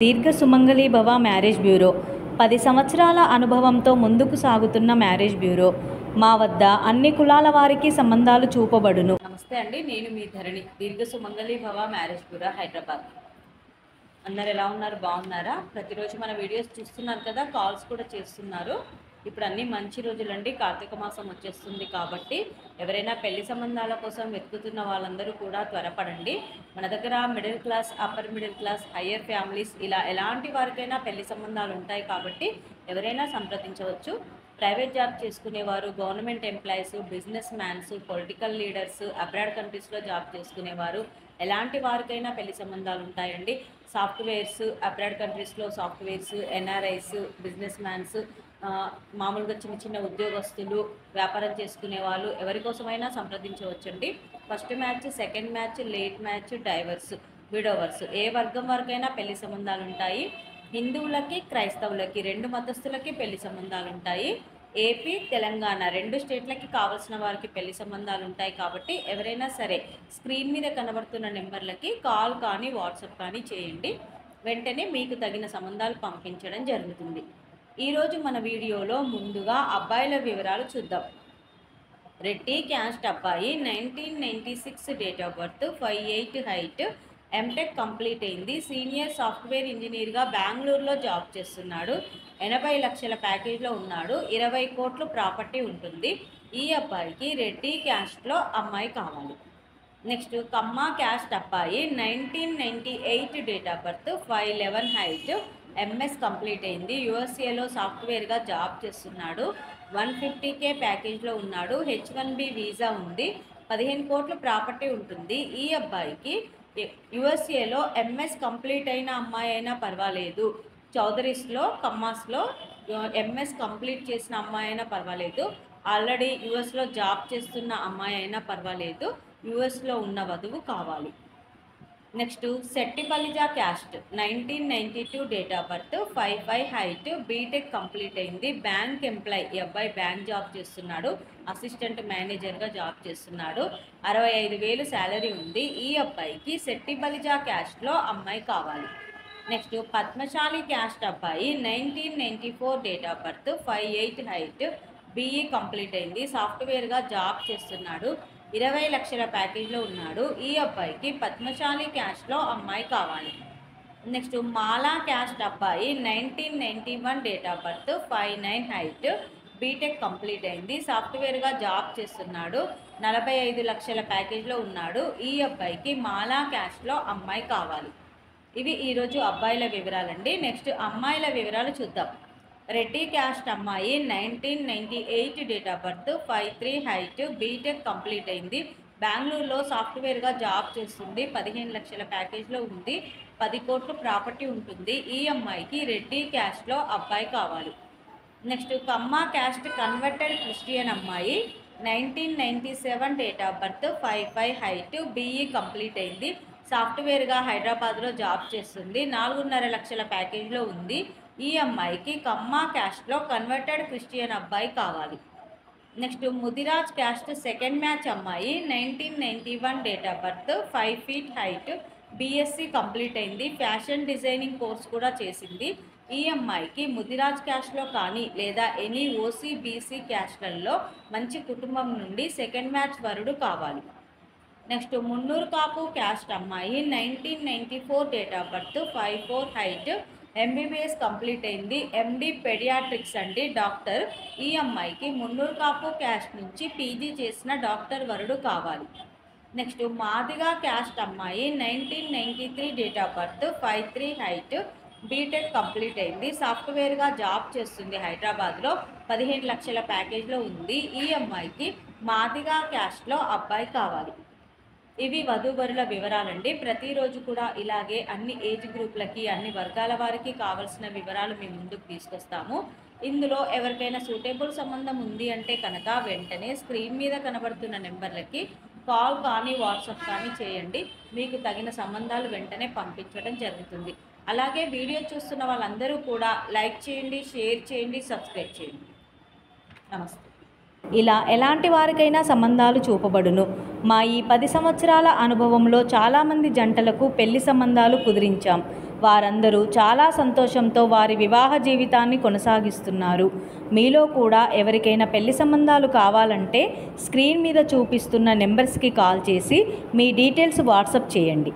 దీర్ఘ సుమంగళి భవ marriage bureau 10 సంవత్సరాల అనుభవంతో ముందుకు సాగుతున్న మ్యారేజ్ బ్యూరో. మా వద్ద అన్ని కులాల వారికి సంబంధాలు చూపబడును. నమస్తే అండి, నేను మీ ధరణి, దీర్ఘ సుమంగళి భవ మ్యారేజ్ బ్యూరో, హైదరాబాద్. అందరు ఎలా ఉన్నారు? బాగున్నారా? ప్రతిరోజు మన వీడియోస్ చూస్తున్నారు కదా, కాల్స్ కూడా చేస్తున్నారు. ఇప్పుడు అన్నీ మంచి రోజులండి, కార్తీక మాసం వచ్చేస్తుంది కాబట్టి ఎవరైనా పెళ్లి సంబంధాల కోసం వెతుకుతున్న వాళ్ళందరూ కూడా త్వరపడండి. మన దగ్గర middle class, upper middle class, higher families ఇలా ఎలాంటి వారికైనా పెళ్లి సంబంధాలు ఉంటాయి కాబట్టి ఎవరైనా సంప్రదించవచ్చు. ప్రైవేట్ జాబ్ చేసుకునేవారు, government employees, business mans, political leaders, abroad కంట్రీస్లో జాబ్ చేసుకునేవారు, ఎలాంటి వారికైనా పెళ్లి సంబంధాలు ఉంటాయండి. సాఫ్ట్వేర్స్, అబ్రాడ్ కంట్రీస్లో సాఫ్ట్వేర్స్, ఎన్ఆర్ఐస్, బిజినెస్ మ్యాన్స్, మామూలుగా చిన్న చిన్న ఉద్యోగస్తులు, వ్యాపారం చేసుకునే వాళ్ళు ఎవరి కోసమైనా సంప్రదించవచ్చండి. First match, second match, late match, divorce, widowers, ఏ వర్గం వరకైనా పెళ్లి సంబంధాలు ఉంటాయి. హిందువులకి, క్రైస్తవులకి, 2 మతస్థులకి పెళ్లి సంబంధాలు ఉంటాయి. ఏపీ, తెలంగాణ 2 స్టేట్లకి కావాల్సిన వారికి పెళ్లి సంబంధాలు ఉంటాయి కాబట్టి ఎవరైనా సరే స్క్రీన్ మీద కనబడుతున్న నెంబర్లకి కాల్ కానీ వాట్సాప్ కానీ చేయండి. వెంటనే మీకు తగిన సంబంధాలు పంపించడం జరుగుతుంది. ఈరోజు మన వీడియోలో ముందుగా అబ్బాయిల వివరాలు చూద్దాం. రెడ్డి క్యాస్ట్ అబ్బాయి, 1996 date of birth, 5'8" height, M Tech complete అయింది. సీనియర్ సాఫ్ట్వేర్ ఇంజనీర్గా బెంగళూరులో జాబ్ చేస్తున్నాడు. 80 లక్షల ప్యాకేజ్లో ఉన్నాడు. 20 కోట్లు ప్రాపర్టీ ఉంటుంది. ఈ అబ్బాయికి రెడ్డి క్యాస్ట్లో అమ్మాయి కావాలి. నెక్స్ట్ కమ్మ క్యాస్ట్ అబ్బాయి, 1998 date of birth, 5'11" height, MS complete అయింది. యూఎస్ఏలో సాఫ్ట్వేర్గా జాబ్ చేస్తున్నాడు. 150K ప్యాకేజ్లో ఉన్నాడు. H1B వీసా ఉంది. 15 కోట్లు ప్రాపర్టీ ఉంటుంది. ఈ అబ్బాయికి యూఎస్ఏలో ఎంఎస్ కంప్లీట్ అయిన అమ్మాయి అయినా పర్వాలేదు, చౌదరీస్లో, కమ్మాస్లో ఎంఎస్ కంప్లీట్ చేసిన అమ్మాయి అయినా పర్వాలేదు, ఆల్రెడీ యూఎస్లో జాబ్ చేస్తున్న అమ్మాయి అయినా పర్వాలేదు, యూఎస్లో ఉన్న వధువు కావాలి. నెక్స్ట్ సెట్టిపల్లిజా caste, 1992 date of birth, 5'5" height, BTech complete అయింది. బ్యాంక్ ఎంప్లాయ్, ఈ అబ్బాయి బ్యాంక్ జాబ్ చేస్తున్నాడు. అసిస్టెంట్ మేనేజర్గా జాబ్ చేస్తున్నాడు. 65,000 శాలరీ ఉంది. ఈ అబ్బాయికి సెట్టిపల్లిజా క్యాస్ట్లో అమ్మాయి కావాలి. నెక్స్ట్ పద్మశాలి క్యాస్ట్ అబ్బాయి, 1994 date of birth, 5'8" height, BE complete అయింది. సాఫ్ట్వేర్గా జాబ్ చేస్తున్నాడు. 20 లక్షల ప్యాకేజ్లో ఉన్నాడు. ఈ అబ్బాయికి పద్మశాలి క్యాస్ట్లో అమ్మాయి కావాలి. నెక్స్ట్ మాలా క్యాస్ట్ అబ్బాయి, 1991 date of birth, 5'9" height, BTech complete అయింది. సాఫ్ట్వేర్గా జాబ్ చేస్తున్నాడు. 45 లక్షల ప్యాకేజ్లో ఉన్నాడు. ఈ అబ్బాయికి మాలా క్యాస్ట్లో అమ్మాయి కావాలి. ఇవి ఈరోజు అబ్బాయిల వివరాలండి. నెక్స్ట్ అమ్మాయిల వివరాలు చూద్దాం. రెడ్డి క్యాస్ట్ అమ్మాయి, 1998 date of birth, 5'3" height, BTech complete అయింది. బెంగళూరులో సాఫ్ట్వేర్గా జాబ్ చేస్తుంది. 15 లక్షల ప్యాకేజ్లో ఉంది. 10 కోట్లు ప్రాపర్టీ ఉంటుంది. ఈ అమ్మాయికి రెడ్డి క్యాస్ట్లో అబ్బాయి కావాలి. నెక్స్ట్ కమ్మ క్యాస్ట్ కన్వర్టెడ్ క్రిస్టియన్ అమ్మాయి, 1997 date of birth, 5'5" height, BE complete అయింది. సాఫ్ట్వేర్గా హైదరాబాద్లో జాబ్ చేస్తుంది. 4.5 లక్షల ప్యాకేజ్లో ఉంది. ఈ అమ్మాయికి కమ్మ క్యాస్ట్లో కన్వర్టెడ్ క్రిస్టియన్ అబ్బాయి కావాలి. Next Mudiraj caste second match అమ్మాయి, 1991 date of birth, 5 feet height, BSc complete అయింది. ఫ్యాషన్ డిజైనింగ్ కోర్స్ కూడా చేసింది. ఈ అమ్మాయికి ముదిరాజ్ క్యాస్ట్లో కానీ లేదా ఎనీ ఓసీ బీసీ క్యాస్ట్లలో మంచి కుటుంబం నుండి సెకండ్ మ్యాచ్ వరుడు కావాలి. నెక్స్ట్ మున్నూరు కాపు క్యాస్ట్ అమ్మాయి, 1994 date of birth, 5'4" height, MBBS complete అయింది. ఎండి పెడియాట్రిక్స్ అండి, డాక్టర్. ఈ అమ్మాయికి మున్నూరు కాపు క్యాస్ట్ నుంచి పీజీ చేసిన డాక్టర్ వరుడు కావాలి. నెక్స్ట్ మాదిగా క్యాస్ట్ అమ్మాయి, 1993 date of birth, 5'3" height, BTech complete అయింది. సాఫ్ట్వేర్గా జాబ్ చేస్తుంది హైదరాబాద్లో. 15 లక్షల ప్యాకేజ్లో ఉంది. ఈ అమ్మాయికి మాదిగా క్యాస్ట్లో అబ్బాయి కావాలి. ఇవి వధూవరుల వివరాలండి. ప్రతిరోజు కూడా ఇలాగే అన్ని ఏజ్ గ్రూప్లకి, అన్ని వర్గాల వారికి కావాల్సిన వివరాలు మీ ముందుకు తీసుకొస్తాము. ఇందులో ఎవరికైనా సూటబుల్ సంబంధం ఉంది అంటే కనుక వెంటనే స్క్రీన్ మీద కనబడుతున్న నెంబర్లకి కాల్ కానీ వాట్సాప్ కానీ చేయండి. మీకు తగిన సంబంధాలు వెంటనే పంపించడం జరుగుతుంది. అలాగే వీడియో చూస్తున్న వాళ్ళందరూ కూడా లైక్ చేయండి, షేర్ చేయండి, సబ్స్క్రైబ్ చేయండి. నమస్తే. ఇలా ఎలాంటి వారికైనా సంబంధాలు చూపబడును. మా ఈ 10 సంవత్సరాల అనుభవంలో చాలామంది జంటలకు పెళ్లి సంబంధాలు కుదిరించాం. వారందరూ చాలా సంతోషంతో వారి వివాహ జీవితాన్ని కొనసాగిస్తున్నారు. మీలో కూడా ఎవరికైనా పెళ్లి సంబంధాలు కావాలంటే స్క్రీన్ మీద చూపిస్తున్న నెంబర్స్కి కాల్ చేసి మీ డీటెయిల్స్ వాట్సాప్ చేయండి.